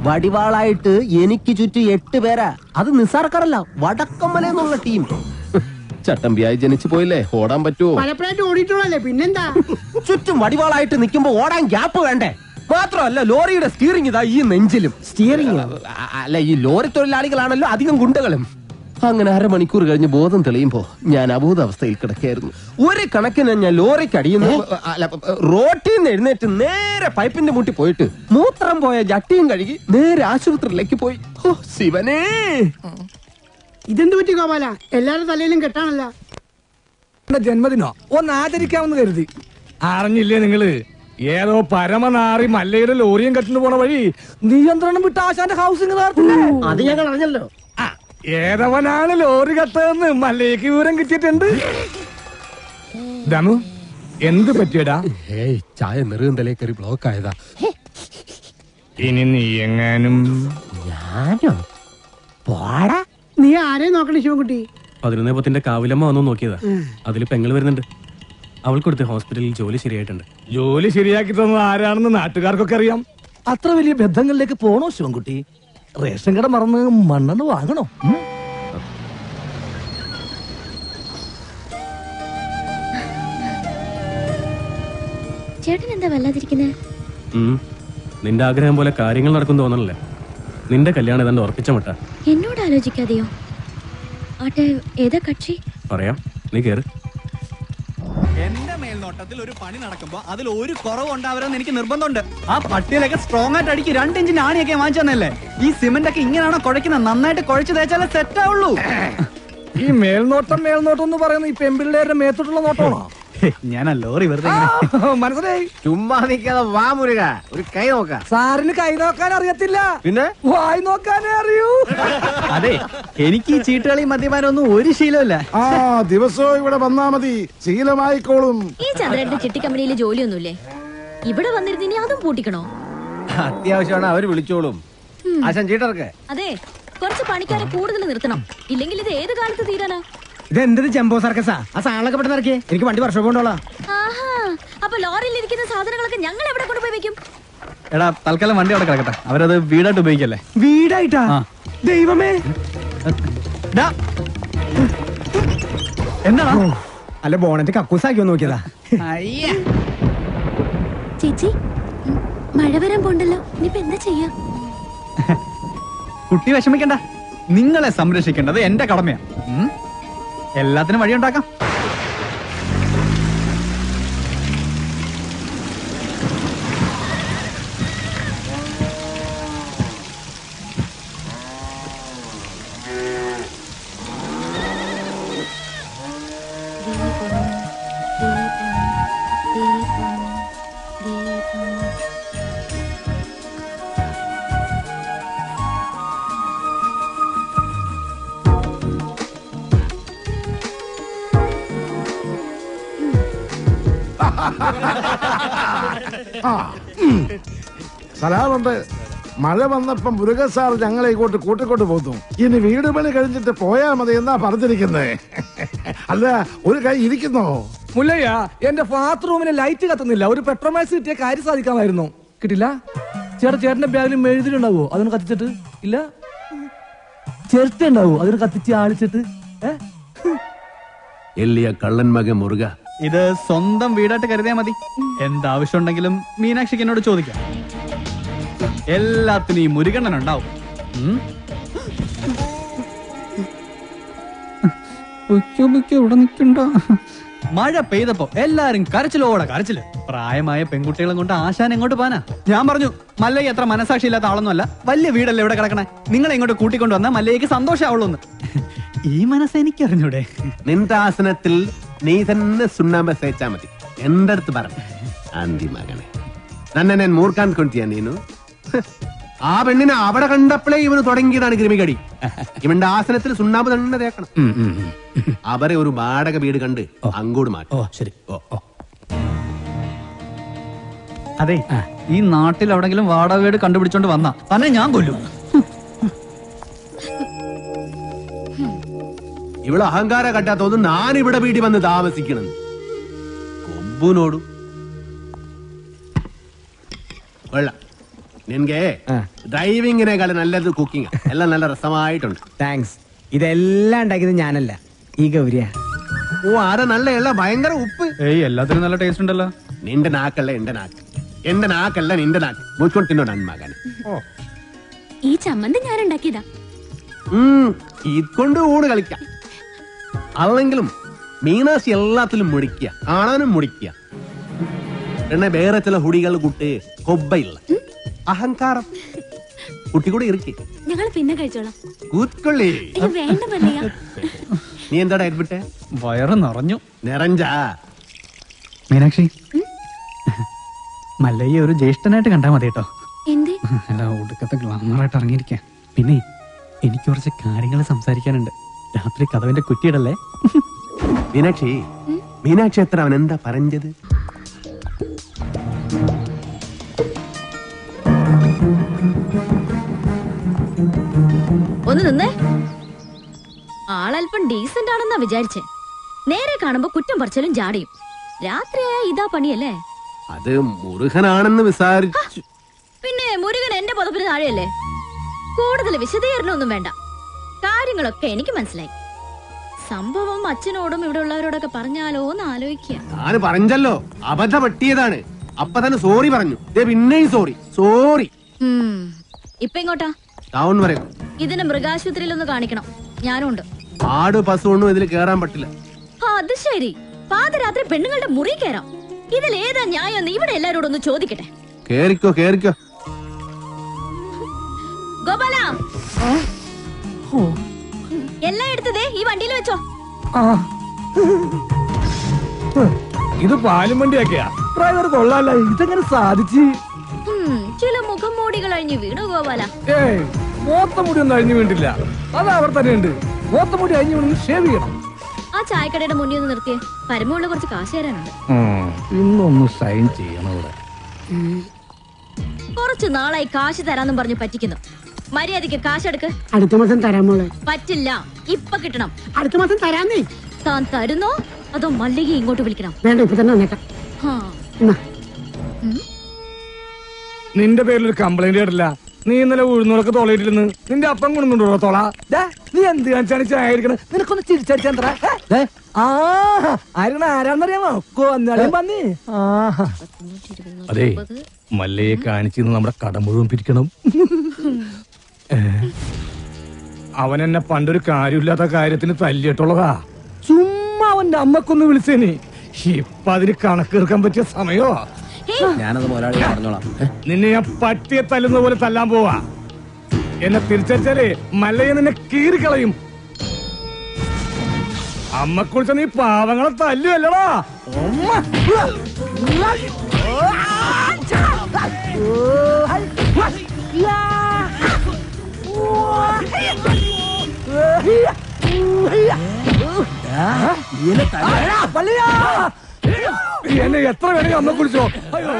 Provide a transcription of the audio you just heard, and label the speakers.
Speaker 1: വടിവാളായിട്ട് എനിക്ക് ചുറ്റും 8 പേരാ. അത് നിസ്സാർക്കാരല്ല, വടക്കമ്മല എന്നുള്ള ടീം. ചട്ടമ്പിയായി ജനിച്ചു പോയില്ലേ, ഓടാൻ പറ്റുമോ?
Speaker 2: പലപ്പോഴായിട്ട് ഓടിയിട്ടുള്ളല്ലേ, പിന്നെന്താ?
Speaker 1: ചുറ്റും വടിവാളായിട്ട് നിൽക്കുമ്പോ ഓടാൻ ഗ്യാപ്പ് വേണ്ടേ? മാത്രമല്ല ലോറിയുടെ സ്റ്റിയറിംഗ് ഇതാ ഈ നെഞ്ചിലും. സ്റ്റിയറിംഗ് അല്ല, ഈ ലോറി തൊഴിലാളികളാണല്ലോ അധികം ഗുണ്ടകളും. അങ്ങനെ അരമണിക്കൂർ കഴിഞ്ഞ് ബോധം തെളിയുമ്പോ ഞാൻ അബോധാവസ്ഥയിൽ കിടക്കായിരുന്നു. ഒരു കണക്കിന് ഞാൻ ലോറിക്ക് അടിയുന്നു, റോട്ടിൽ നിന്ന് എഴുന്നേറ്റ് നേരെ പൈപ്പിന്റെ മുട്ടി പോയിട്ട് മൂത്രം പോയ ജട്ടിയും കഴുകി നേരെ ആശുപത്രിയിലേക്ക് പോയി. ഓ ശിവനേ,
Speaker 2: ഇതെന്ത് പറ്റി ഗോപാല? എല്ലാരും തലയിലും കെട്ടാണല്ല.
Speaker 3: ജന്മദിനോ ഒന്ന് ആചരിക്കാമെന്ന് കരുതി. അറിഞ്ഞില്ലേ നിങ്ങള്? ഏതോ പരമനാറി മല്ലയുടെ ലോറിയും കെട്ടിന് പോണ വഴി നിയന്ത്രണം വിട്ട ആശാന്റെ ഹൗസിംഗ്
Speaker 2: അത് ഞങ്ങൾ അറിഞ്ഞല്ലോ.
Speaker 3: ഏതവനാണ് ലോറി കത്തതെന്ന് മല്ലയ്ക്ക് വിവരം കിട്ടിയിട്ടുണ്ട്. ദമു, എന്ത് പറ്റിയടാ?
Speaker 1: ചായ നെറുകന്തലേ കയറി ബ്ലോക്ക് ആയതാ.
Speaker 3: ഇനി നീ എങ്ങാനും
Speaker 1: ഞാനോ? പോടാ.
Speaker 2: നീ ആരെയും നോക്കണേ ശിവൻകുട്ടി?
Speaker 4: 11 കാവിലമ്മ വന്നു നോക്കിയതാ. അതിൽ പെങ്ങൾ വരുന്നുണ്ട്. അവൾക്കൊടുത്ത് ഹോസ്പിറ്റലിൽ ജോലി ശരിയായിട്ടുണ്ട്.
Speaker 3: ജോലി ശരിയാക്കി തന്നത് ആരാണെന്ന് നാട്ടുകാർക്കൊക്കെ അറിയാം. അത്ര വലിയ ബന്ധങ്ങളിലേക്ക് പോണോ ശിവൻകുട്ടി? റേഷൻ കട മറന്ന് മണ്ണെണ്ണ വാങ്ങണോ?
Speaker 5: ചേട്ടൻ എന്താ വല്ലാതിരിക്കുന്നേ?
Speaker 4: നിന്റെ ആഗ്രഹം പോലെ കാര്യങ്ങൾ നടക്കും തോന്നണല്ലേ? നിന്റെ കല്യാണം ഏതാണ്ട് ഉറപ്പിച്ച മട്ട.
Speaker 5: എന്നോട് ആലോചിക്കാതെയോ? ആട്ടെ, ഏതാ കക്ഷി?
Speaker 4: പറയാം, നീ കേറ്.
Speaker 6: എന്റെ മേൽനോട്ടത്തിൽ ഒരു പണി നടക്കുമ്പോ അതിൽ ഒരു കുറവ് ഉണ്ടാവരുമെന്ന് എനിക്ക് നിർബന്ധമുണ്ട്. ആ പട്ടിയിലൊക്കെ സ്ട്രോങ് ആയിട്ട് അടിക്ക്. 2 ഇഞ്ച് ആണിയൊക്കെ വാങ്ങിച്ചു തന്നല്ലേ? ഈ സിമന്റ് ഒക്കെ ഇങ്ങനെയാണോ കുഴക്കുന്നത്? നന്നായിട്ട് കുഴച്ച് തേച്ചാലേ സെറ്റ് ആവുള്ളൂ.
Speaker 3: ഈ മേൽനോട്ടം എന്ന് പറയുന്നത് ഈ പെമ്പിള്ളേരുടെ മേത്തോട്ടുള്ള നോട്ടമാണോ?
Speaker 6: ഞാൻ ലോറി വെറുതെ
Speaker 3: മനസ്സിലായി.
Speaker 1: ചുമ്മാ നിൽക്കാതെ വാ മുരുക, ഒരു കൈ നോക്കാം.
Speaker 3: സാറിന് കൈ നോക്കാൻ അറിയത്തില്ല, പിന്നെ വായി നോക്കാനേ അറിയൂ.
Speaker 6: അതെ, എനിക്ക് ഈ ചീട്ടുകളി മദ്യപാനം ഒന്നും ഒരു ശീലമില്ല.
Speaker 7: ദിവസവും ഇവിടെ വന്നാ മതി, ശീലമായിക്കോളും.
Speaker 5: ഈ ചന്ദ്രന്റെ ചിട്ടി കമ്പനിയിൽ ജോലിയൊന്നുമില്ലേ? ഇവിടെ വന്നിരുന്നിനി അതും പൂട്ടിക്കണോ?
Speaker 1: അത്യാവശ്യമാണ്, അവര് വിളിച്ചോളും. ആശാൻ ചീട്ടർക്ക്.
Speaker 5: അതെ, കുറച്ച് പണിക്കാരെ കൂടുതൽ നിർത്തണം, ഇല്ലെങ്കിൽ ഇത് ഏത് കാലത്ത് തീരാനാ?
Speaker 2: ഇതെന്ത് ജംബോ സർക്കസാ? ആ സാധനങ്ങളൊക്കെ പെട്ടെന്ന് ഇറക്കിയേ, എനിക്ക് വണ്ടി വർഷം കൊണ്ടോളാം.
Speaker 5: ആഹാ, അപ്പൊ ലോറിയിൽ ഇരിക്കുന്ന സാധനങ്ങളൊക്കെ ഞങ്ങൾ എവിടെ കൊണ്ടുപോയി വെക്കും?
Speaker 6: എടാ, തൽക്കാലം വണ്ടി അവിടെ കിടക്കട്ടെ. അവരത് വീടായിട്ട് ഉപയോഗിക്കല്ലേ?
Speaker 2: വീടായിട്ടാ? ദൈവമേ,
Speaker 6: എന്താ?
Speaker 2: അല്ല ബോണറ്റ് കക്കൂസാക്കിയോ നോക്കിയതാ.
Speaker 5: ചേച്ചി, മഴ വരാൻ പോണ്ടല്ലോ, ഇനിയിപ്പോ എന്താ ചെയ്യാ?
Speaker 6: കുട്ടി വിഷമിക്കണ്ട, നിങ്ങളെ സംരക്ഷിക്കേണ്ടത് എന്റെ കടമയാ. എല്ലാത്തിനും വഴിയുണ്ടാക്കാം.
Speaker 7: സലാമുണ്ട്. മഴ വന്നപ്പം മുരുകൻ സാർ ഞങ്ങളെ ഇങ്ങോട്ട് കൂട്ടിക്കൊണ്ട് പോന്നു. ഇനി വീട് പണി കഴിഞ്ഞിട്ട് പോയാൽ മതി എന്നാ പറഞ്ഞിരിക്കുന്നത്. അല്ല, ഒരു കൈ ഇരിക്കുന്നോ?
Speaker 3: മുല്ലയ്യ, എന്റെ ബാത്റൂമിലെ ലൈറ്റ് കത്തുന്നില്ല. ഒരു പെട്രോമാക്സ് കിട്ടിയ കാര്യം സാധിക്കാമായിരുന്നു. കിട്ടില്ല. ചേട്ടന്റെ ബാഗിൽ മെഴുതിലുണ്ടാവോ? അതൊന്ന് കത്തിച്ചിട്ട് ഇല്ല. ചിരട്ട ഉണ്ടാവോ? അതൊന്ന് കത്തിച്ച് ആളിച്ചിട്ട്.
Speaker 1: എല്ലിയ കള്ളൻ മകൻ മുരുക,
Speaker 6: ഇത് സ്വന്തം വീടായിട്ട് കരുതിയാ മതി. എന്താവശ്യം ഉണ്ടെങ്കിലും മീനാക്ഷിക്ക് എന്നോട് ചോദിക്കാം. എല്ലാത്തിനും ഈ മുരുകണ്ണൻ ഉണ്ടാവും. ഇവിടെ നിൽക്കണ്ട. മഴ പെയ്തപ്പോ എല്ലാരും കരച്ചിലോടെ കരച്ചില്. പ്രായമായ പെൺകുട്ടികളെ കൊണ്ട് ആശാൻ എങ്ങോട്ട് പോനാ? ഞാൻ പറഞ്ഞു, മല്ലയ്യ അത്ര മനസാക്ഷി ഇല്ലാത്ത ആളൊന്നുമല്ല. വലിയ വീടല്ലേ ഇവിടെ കിടക്കണേ, നിങ്ങളെ ഇങ്ങോട്ട് കൂട്ടിക്കൊണ്ടു വന്നാൽ മല്ലയ്യക്ക് സന്തോഷമാവുള്ളൂന്ന്. ഈ മനസ്സ് എനിക്ക് അറിഞ്ഞൂടെ?
Speaker 1: നിന്റെ ആസനത്തിൽ നീ തന്നെ സുണ്ണാമ്പ തേച്ചാ മതി. എന്റെ അടുത്ത് പറഞ്ഞു ആന്തി മകനെ, തന്നെ ഞാൻ മൂർക്കാൻ കൊണ്ടിയാ നീനു. ആ പെണ്ണിനെ അവിടെ കണ്ടപ്പോഴേ ഇവന് തുടങ്ങിയതാണ് ക്രിമികടി. ഇവന്റെ ആസനത്തിൽ സുണ്ണാമ്പ് തന്നെ തേക്കണം. അവരെ ഒരു വാടക വീട് കണ്ട് അങ്ങോട്ട് മാറ്റും.
Speaker 3: ശരി.
Speaker 6: അതെ, ഈ നാട്ടിൽ എവിടെങ്കിലും വാടക വീട് കണ്ടുപിടിച്ചോണ്ട് വന്നാ തന്നെ ഞാൻ കൊല്ലും.
Speaker 1: ഇവിടെ അഹങ്കാരം കട്ടാത്തോന്നും ഞാൻ ഇവിടെ വീട്ടിൽ വന്ന് താമസിക്കണം. കൊമ്പുനോടും വെള്ളം നിനക്ക് ഡ്രൈവിങ്ങിനേക്കാൾ നല്ലത് കുക്കിംഗ് എല്ലാം നല്ല രസമായിട്ടുണ്ട്.
Speaker 8: താങ്ക്സ്. ഇതെല്ലാം ഉണ്ടാക്കിയത് ഞാനല്ല, ഈ ഗൗരിയാ.
Speaker 1: ഓ ആരെ നല്ല എള്ള ഭയങ്കര ഉപ്പ്.
Speaker 6: ഏയ് എല്ലാത്തിനും നല്ല ടേസ്റ്റ് ഉണ്ടല്ലോ.
Speaker 1: നിന്റെ നാക്കല്ല എന്റെ നാക്ക്, എന്റെ നാക്കല്ല നിന്റെ നാക്ക്. മുച്ചോണ്ട് തിന്നോ നന്മകൻ.
Speaker 5: ഈ ചമ്മന്തി ഞാൻ ഉണ്ടാക്കിയതാ.
Speaker 1: ഇതുകൊണ്ട് ഊണ് കളിക്കാം. അല്ലെങ്കിലും മീനാശി എല്ലാത്തിലും മുടിക്കുക, കാണാനും മുടിക്കുക. പിന്നെ വേറെ ചില ഹുടികൾ കൂട്ട് കൊബ്ബയില്ല അഹങ്കാരം കുട്ടി കൂടെ ഇരിക്കേ.
Speaker 5: ഞങ്ങൾ പിന്നെ കഴിച്ചോളാം.
Speaker 1: കൂത്തൊള്ളി
Speaker 5: വേണ്ട മല്ലയ്യ.
Speaker 1: നീ എന്താ ഡയറ്റ് വിട്ടേ?
Speaker 6: വയറ് നിറഞ്ഞു.
Speaker 1: നിറഞ്ചാ
Speaker 6: മീനാക്ഷി, മല്ലയ്യ ഒരു ജ്യേഷ്ഠനായിട്ട് കണ്ടാ മതി കേട്ടോ.
Speaker 5: എന്തേ?
Speaker 6: അല്ല, ഒടുക്കത്തെ ഗ്ലാമറായിട്ട് ഇറങ്ങിയിരിക്കാം. പിന്നെ എനിക്ക് കുറച്ച് കാര്യങ്ങൾ സംസാരിക്കാനുണ്ട്. രാത്രി കഥവിന്റെ കുറ്റിയിടല്ലേ?
Speaker 1: മീനാക്ഷി, മീനാക്ഷി എത്ര അവൻ എന്താ പറഞ്ഞത്?
Speaker 5: ഒന്ന് നിന്നേ. ആളല്പം ഡീസന്റ് ആണെന്നാ വിചാരിച്ചേ. നേരെ കാണുമ്പോ കുറ്റം പറച്ചലും ജാടയും. രാത്രിയായ ഇതാ പണിയല്ലേ?
Speaker 1: അത് മുരുകനാണെന്ന് വിചാരിച്ചു.
Speaker 5: പിന്നെ മുരുകൻ എന്റെ പുതപ്പിന് താഴെയല്ലേ? കൂടുതൽ വിശദീകരണമൊന്നും വേണ്ട. കാര്യങ്ങളൊക്കെ എനിക്ക് മനസ്സിലായി. സംഭവം അച്ഛനോടും ഇവിടെ ഉള്ളവരോടൊക്കെ പറഞ്ഞാലോ എന്ന് ആലോചിക്കുക.
Speaker 1: ഞാൻ പറഞ്ഞല്ലോ, അബദ്ധം പറ്റിയതാണ്. അപ്പൊ തന്നെ സോറി പറഞ്ഞു. പിന്നെയും സോറി സോറി.
Speaker 5: ഇപ്പൊ ഇങ്ങോട്ടാ?
Speaker 1: ടൗൺ വരെ.
Speaker 5: ഇതിന് മൃഗാശുപത്രിയിൽ ഒന്ന് കാണിക്കണം. ഞാനും ഉണ്ട്.
Speaker 1: ആട് പശു ഒന്നും ഇതിൽ കേറാൻ പറ്റില്ല.
Speaker 5: അത് ശരി. പാതിരാത്രി പെണ്ണുങ്ങളുടെ മുറി കയറാം. ഇതിൽ ഏതാ ന്യായം? ഇവിടെ എല്ലാരോടും ഒന്ന് ചോദിക്കട്ടെ.
Speaker 1: കേറിക്കോ കേറിക്കോ.
Speaker 5: ഗോപാല, എല്ലാം എടുത്തതേ ഈ വണ്ടിയിൽ വെച്ചോ.
Speaker 3: ഇത് പാലും വണ്ടിയാക്കിയാ ഡ്രൈവർ കൊള്ളാല്ല. ഇതെങ്ങനെ സാധിച്ചു?
Speaker 5: ചില മുഖം മൂടികൾ അഴിഞ്ഞു വീണു ഗോപാല.
Speaker 3: ഏയ്, മോത്തമുടി ഒന്നും അഴിഞ്ഞു വീണ്ടില്ല. അത് അവർ തന്നെ ഉണ്ട്. മോത്തമുടി അഴിഞ്ഞു വീണ് ഷേവ് ചെയ്യണം.
Speaker 5: ആ ചായക്കടയുടെ മുന്നിൽ ഒന്ന് നിർത്തിയേ. പരമുള്ള കുറച്ച് കാശ് തരാനുണ്ട്.
Speaker 3: ഇന്നൊന്ന് സൈൻ ചെയ്യണം ഇവിടെ.
Speaker 5: കുറച്ചു നാളായി കാശ് തരാന്നും പറഞ്ഞു പറ്റിക്കുന്നു. മര്യാദയ്ക്ക് കാശെടുക്ക്.
Speaker 2: അടുത്ത മാസം തരാൻ മോളെ.
Speaker 5: പറ്റില്ല, ഇപ്പൊ കിട്ടണം.
Speaker 2: അടുത്ത മാസം തരാന്നേ.
Speaker 5: താൻ തരുന്നോ അതോ മല്ലിക ഇങ്ങോട്ട് വിളിക്കണം?
Speaker 2: വേണ്ട, ഇപ്പൊ തന്നെ വന്നേക്കാം.
Speaker 3: നിന്റെ പേരിൽ ഒരു കംപ്ലൈന്റ് കേട്ടില്ല. നീ ഇന്നലെ ഉഴുന്നോളൊക്കെ തോളയിട്ടില്ലെന്ന് നിന്റെ അപ്പം കൊണ്ടുണ്ടോ തോള? നീ എന്ത് കാണിച്ചാണ് ചായിരിക്കണത്? നിനക്കൊന്ന് ചിരിച്ചടിച്ചാ ആരാന്നറിയാമോ? വന്നേ. അതെ, മല്ലയെ കാണിച്ചിരുന്ന് നമ്മുടെ കട മുഴുവൻ പിരിക്കണം. അവൻ എന്നെ പണ്ടൊരു കാര്യമില്ലാത്ത കാര്യത്തിന് തല്ലിയിട്ടുള്ളതാ. ചുമ്മാ അവന്റെ അമ്മക്കൊന്ന് വിളിച്ചേനി. ഇപ്പൊ അതിന് കണക്കെടുക്കാൻ പറ്റിയ സമയോ?
Speaker 8: ഞാനത് മുതലാളി പറഞ്ഞോളാം.
Speaker 3: നിന്നെ ഞാൻ പട്ടിയെ തല്ലുന്ന പോലെ തല്ലാൻ പോവാ. എന്നെ തിരിച്ചടിച്ചാലേ മല്ലയെ നിന്നെ കീറിക്കളയും. അമ്മ കുളിച്ച നീ പാവങ്ങളെ തല്ലുവല്ലടാ. എന്നെ എത്ര വേണമെങ്കിൽ അമ്മ കുളിച്ചോ. അയ്യോ